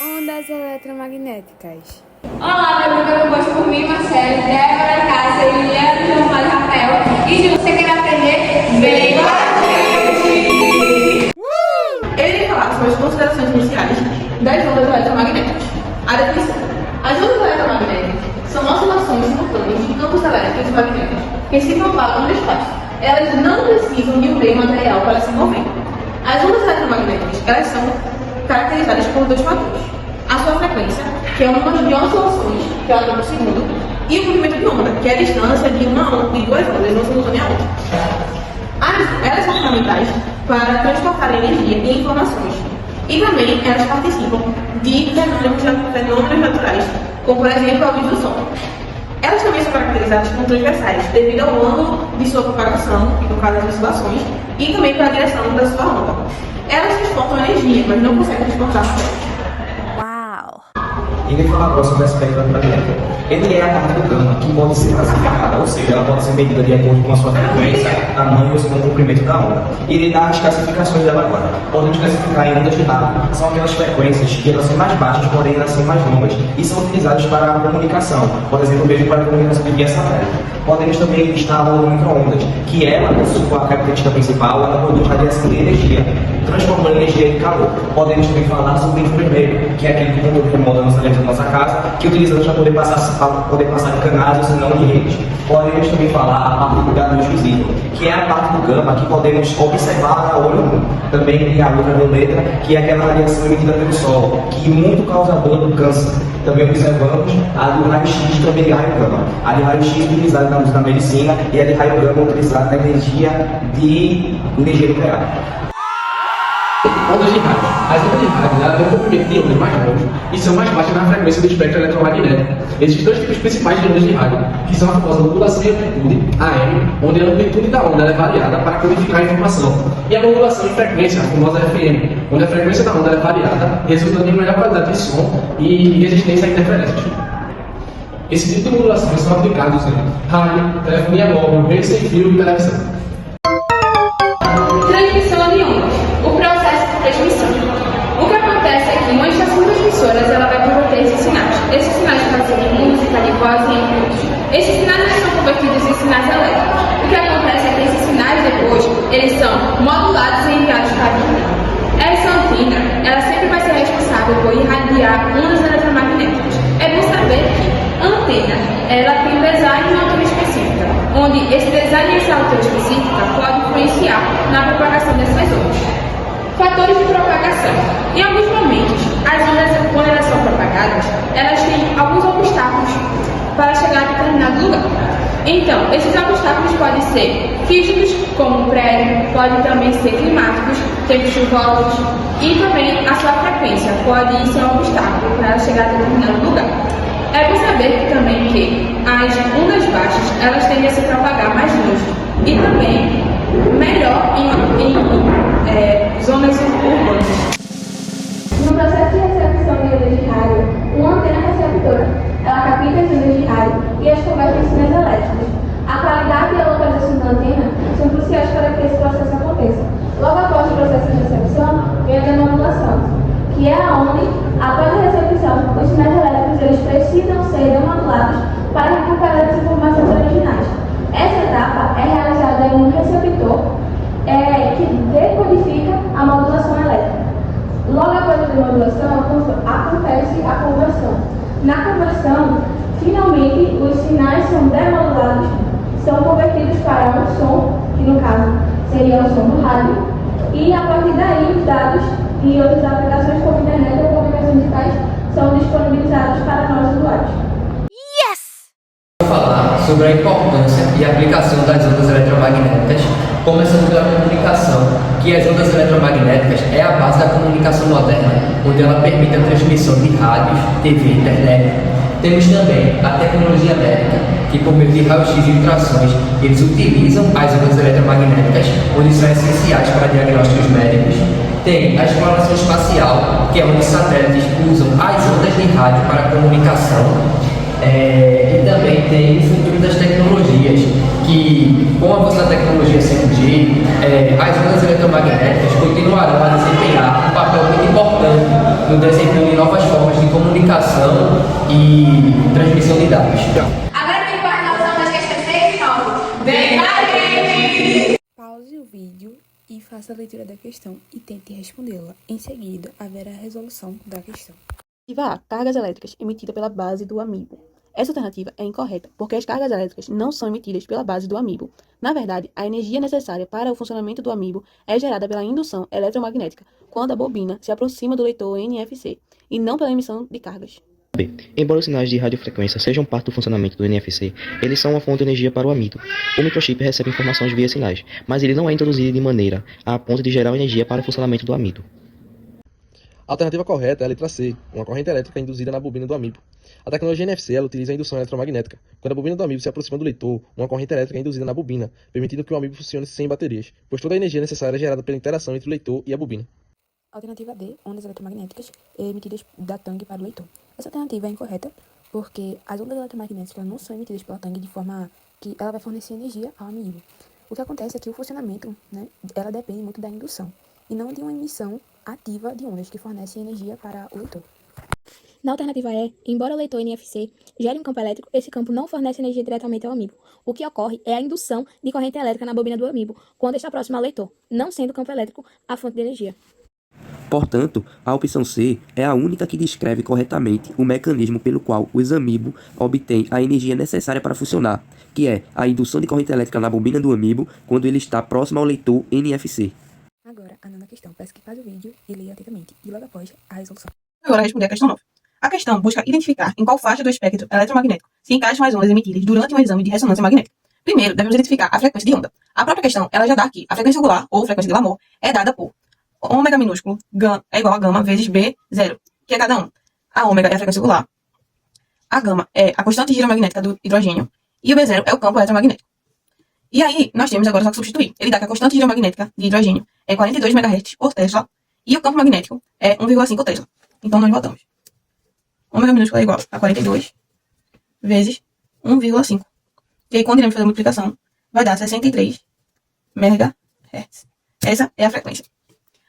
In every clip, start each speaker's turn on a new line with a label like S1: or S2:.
S1: Ondas eletromagnéticas.
S2: Olá, meu grupo é composto por mim, Marcelo, Débora, Cássia, Eliana, João Paulo e Rafael. E se você quer aprender, vem com a gente!
S3: Ele irá falar sobre as considerações iniciais das ondas eletromagnéticas. A definição. As ondas eletromagnéticas são oscilações simultâneas de campos elétricos e magnéticos que se propagam no espaço. Elas não precisam de um meio material para se mover. As ondas eletromagnéticas, elas são caracterizadas por dois fatores: a sua frequência, que é o número de oscilações que ela tem por segundo, e o comprimento de onda, que é a distância de duas ondas, não simultaneamente. Elas são fundamentais para transportar energia e informações. E também elas participam de fenômenos naturais, como por exemplo a luz do sol. Elas também são caracterizadas como transversais, devido ao ângulo de sua propagação, no caso das oscilações, e também pela direção da sua onda. Elas transportam energia, mas não conseguem transportar corrente.
S4: Ele fala agora sobre o aspecto da magnética. Ele é a parte do gama que pode ser classificada, ou seja, ela pode ser medida de acordo com a sua frequência, tamanho ou com o comprimento da onda. Ele dá as classificações dela agora. Podemos classificar em ondas de rádio. São aquelas frequências que elas são mais baixas, porém elas são mais longas e são utilizadas para a comunicação. Por exemplo, mesmo para a comunicação de via satélite. Podemos também listar a onda de micro-ondas, que ela, com sua característica principal, ela produz radiação de energia, transformando energia em calor. Podemos também falar sobre o infravermelho, que é aquele que controle remoto da nossa casa, que utilizamos para poder passar de canais ou se não de redes. Podemos também falar a parte da luz visível, que é a parte do gama que podemos observar a olho nu. Também tem a ultravioleta, que é aquela radiação emitida pelo sol, que é muito causadora do câncer. Também observamos a do raio-x e também de raio gama. A de raio-x utilizada na medicina e a de raio gama utilizada na energia nuclear.
S5: Ondas de rádio. As ondas de rádio ela têm um comprimento de ondas mais longos e são mais baixas na frequência do espectro eletromagnético. Existem dois tipos principais de ondas de rádio, que são a famosa modulação de amplitude, AM, onde a amplitude da onda é variada para codificar a informação, e a modulação de frequência, a famosa FM, onde a frequência da onda é variada, resultando em melhor qualidade de som e resistência a interferências. Esse tipo de modulações são aplicados em rádio, telefonia móvel, rede sem fio e televisão.
S2: Transmissão de ondas. O processo de transmissão. O que acontece é que uma estação transmissora ela vai converter esses sinais. Esses sinais podem ser de música, de voz e entre outros. Esses sinais são convertidos em sinais elétricos. O que acontece é que esses sinais depois eles são modulados e enviados para a antena. Essa antena ela sempre vai ser responsável por irradiar ondas eletromagnéticas. É bom saber que a antena ela tem um design e uma altura específica, onde esse design e essa altura específica pode influenciar na propagação dessas ondas. Fatores de propagação. Em alguns momentos, as ondas, quando elas são propagadas, elas têm alguns obstáculos para chegar a determinado lugar. Então, esses obstáculos podem ser físicos, como um prédio, podem também ser climáticos, tempos chuvosos, e também a sua frequência pode ser um obstáculo para ela chegar a determinado lugar. É bom saber também que as ondas baixas, elas tendem a se propagar mais longe e também melhor em zonas urbanas.
S6: No processo de recepção de ondas de rádio, uma antena receptora, ela capta as ondas de rádio e as converte em sinais elétricos. A qualidade e a localização da antena são cruciais para que esse processo aconteça. Logo após o processo de recepção, vem a demodulação, que é onde, após a recepção, os sinais elétricos eles precisam ser demodulados para recuperar as informações originais. Essa etapa é realizada em um receptor que decodifica a modulação elétrica. Logo após a demodulação, acontece a conversão. Na conversão, finalmente, os sinais são demodulados, são convertidos para um som, que no caso seria o som do rádio, e a partir daí os dados e outras aplicações como internet ou comunicações digitais são disponibilizados para nós usuários.
S7: Vou falar sobre a importância e aplicação das ondas eletromagnéticas, começando pela comunicação, que as ondas eletromagnéticas é a base da comunicação moderna, onde ela permite a transmissão de rádios, TV e internet. Temos também a tecnologia médica, que por meio de raio-x e ultrassons, eles utilizam as ondas eletromagnéticas, onde são essenciais para diagnósticos médicos. Tem a exploração espacial, que é onde satélites usam as ondas de rádio para comunicação. E também tem o futuro das tecnologias, que, com o avanço da tecnologia 5G, as ondas eletromagnéticas continuarão a desempenhar um papel muito importante no desempenho de novas formas de comunicação e transmissão de dados.
S6: Agora tem participação das questões 6 e 9. Vem cá,
S1: Pause o vídeo e faça a leitura da questão e tente respondê-la. Em seguida, haverá a resolução da questão.
S3: Alternativa A. Cargas elétricas emitidas pela base do amiibo. Essa alternativa é incorreta, porque as cargas elétricas não são emitidas pela base do amiibo. Na verdade, a energia necessária para o funcionamento do amiibo é gerada pela indução eletromagnética, quando a bobina se aproxima do leitor NFC, e não pela emissão de cargas.
S8: B. Embora os sinais de radiofrequência sejam parte do funcionamento do NFC, eles são uma fonte de energia para o amido. O microchip recebe informações via sinais, mas ele não é introduzido de maneira a ponto de gerar energia para o funcionamento do amido.
S5: A alternativa correta é a letra C, uma corrente elétrica induzida na bobina do amiibo. A tecnologia NFC ela utiliza a indução eletromagnética. Quando a bobina do amiibo se aproxima do leitor, uma corrente elétrica é induzida na bobina, permitindo que o amiibo funcione sem baterias, pois toda a energia necessária é gerada pela interação entre o leitor e a bobina.
S1: Alternativa D, ondas eletromagnéticas emitidas da tangue para o leitor. Essa alternativa é incorreta porque as ondas eletromagnéticas não são emitidas pela tangue de forma que ela vai fornecer energia ao amiibo. O que acontece é que o funcionamento, ela depende muito da indução e não de uma emissão ativa de ondas que fornecem energia para o leitor.
S9: Na alternativa E, embora o leitor NFC gere um campo elétrico, esse campo não fornece energia diretamente ao amiibo. O que ocorre é a indução de corrente elétrica na bobina do amiibo, quando está próximo ao leitor, não sendo o campo elétrico a fonte de energia.
S10: Portanto, a opção C é a única que descreve corretamente o mecanismo pelo qual o amiibo obtém a energia necessária para funcionar, que é a indução de corrente elétrica na bobina do amiibo quando ele está próximo ao leitor NFC.
S1: Agora, a nona questão. Peço que pare o vídeo e leia atentamente, e logo após a resolução.
S3: Agora responder a questão 9. A questão busca identificar em qual faixa do espectro eletromagnético se encaixam as ondas emitidas durante um exame de ressonância magnética. Primeiro, devemos identificar a frequência de onda. A própria questão, ela já dá aqui. A frequência angular, ou frequência de Larmor, é dada por ômega minúsculo é igual a gama vezes B0, que é cada um. A ômega é a frequência angular, a gama é a constante giro-magnética do hidrogênio, e o B0 é o campo eletromagnético. E aí, nós temos agora só que substituir. Ele dá que a constante giro-magnética de hidrogênio é 42 MHz por Tesla, e o campo magnético é 1,5 Tesla. Então, nós voltamos. Ômega minúsculo é igual a 42 vezes 1,5. E aí, quando iremos fazer a multiplicação, vai dar 63 MHz. Essa é a frequência.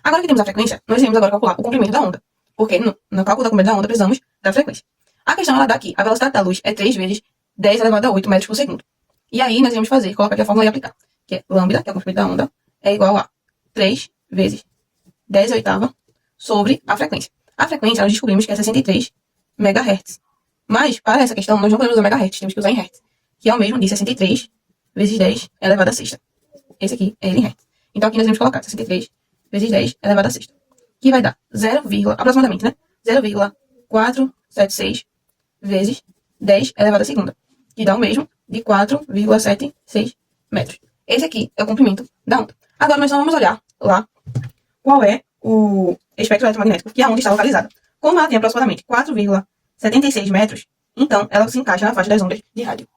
S3: Agora que temos a frequência, nós iremos agora calcular o comprimento da onda. Porque no cálculo do comprimento da onda, precisamos da frequência. A questão, ela dá aqui. A velocidade da luz é 3 vezes 10 elevado a 8 metros por segundo. E aí, nós iremos colocar aqui a fórmula e aplicar. Que é lambda, que é o comprimento da onda, é igual a 3 vezes 10 oitava sobre a frequência. A frequência, nós descobrimos que é 63 MHz. Mas, para essa questão, nós não podemos usar MHz, temos que usar em Hertz. Que é o mesmo de 63 vezes 10 elevado a sexta. Esse aqui é ele em Hertz. Então, aqui nós vamos colocar 63 vezes 10 elevado a sexta. Que vai dar aproximadamente, 0,476 vezes 10 elevado a segunda. Que dá o mesmo de 4,76 metros. Esse aqui é o comprimento da onda. Agora, nós só vamos olhar lá qual é o espectro eletromagnético, que é onde está localizada. Como ela tem aproximadamente 4,76 metros, então ela se encaixa na faixa das ondas de rádio.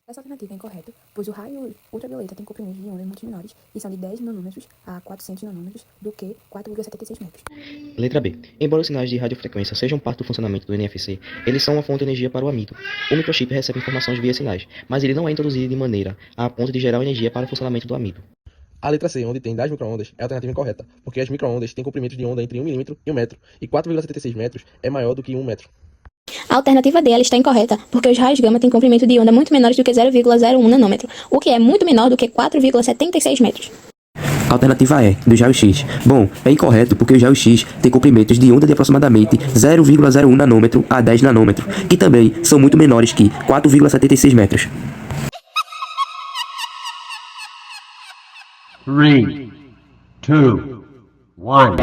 S1: Essa alternativa é incorreta, pois o raio ultravioleta tem comprimentos de ondas muito menores e são de 10 nanômetros a 400 nanômetros do que 4,76 metros.
S8: Letra B. Embora os sinais de radiofrequência sejam parte do funcionamento do NFC, eles são uma fonte de energia para o amido. O microchip recebe informações via sinais, mas ele não é introduzido de maneira a ponto de gerar energia para o funcionamento do amido.
S5: A letra C, onde tem 10 microondas, é a alternativa incorreta, porque as microondas têm comprimentos de onda entre 1 milímetro e 1 metro, e 4,76 metros é maior do que 1 metro.
S9: A alternativa D ela está incorreta, porque os raios gama têm comprimento de onda muito menores do que 0,01 nanômetro, o que é muito menor do que 4,76 metros.
S10: Alternativa E, dos raios-x. Bom, é incorreto porque os raios-x têm comprimentos de onda de aproximadamente 0,01 nanômetro a 10 nanômetro, que também são muito menores que 4,76 metros.
S11: 3, 2, 1.